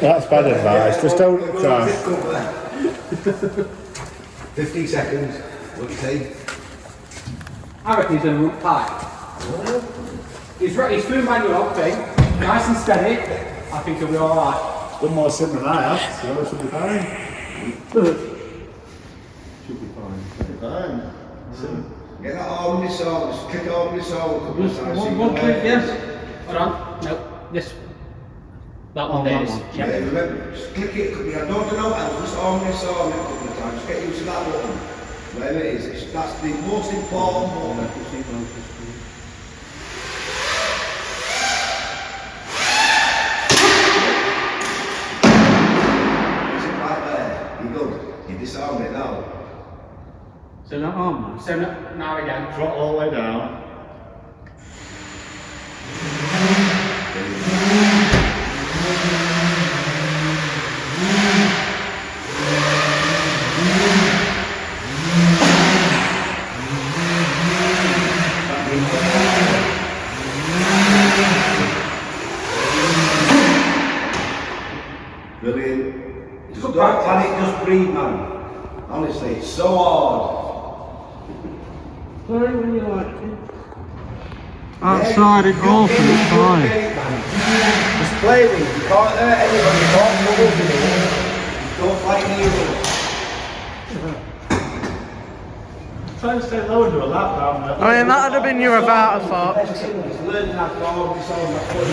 That's bad advice. Just don't try. 15 seconds. What do you say? I reckon he's going to look tight. He's doing manual thing, nice and steady. I think he'll be alright. One more sim than I have, so it should be fine. Should be fine. Get that arm in this arm, just click arm in this arm a couple of times. One click, yes. Hold on. No, this. That one there is. Yeah, remember, just click it, don't do no else, just arm in this arm a couple of times. Just get used to that button. Whatever it is, that's the most important button. You disarmed it now. So not arm. So now again. Throttle all the way down. Brilliant. Just don't panic, just breathe, man. Honestly, it's so hard. Sorry when you like it. Outside it off and it's fine. Just play with it. You can't hurt anybody, you can't trouble with it. Don't fight needles. Try and stay low and do a lap down there. I mean, that would have been your about a fuck. It's learning how to arm this arm, that's what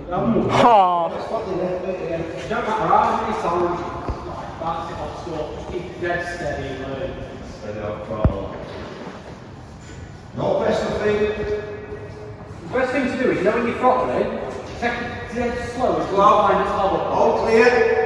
Oh. Don't matter how many times. That's it, I'll stop. Just keep dead steady and learn. Steady up, throttle. No best of thing. The best thing to do is, you know when you're throttling, take it dead slow as well. Find its level. All clear.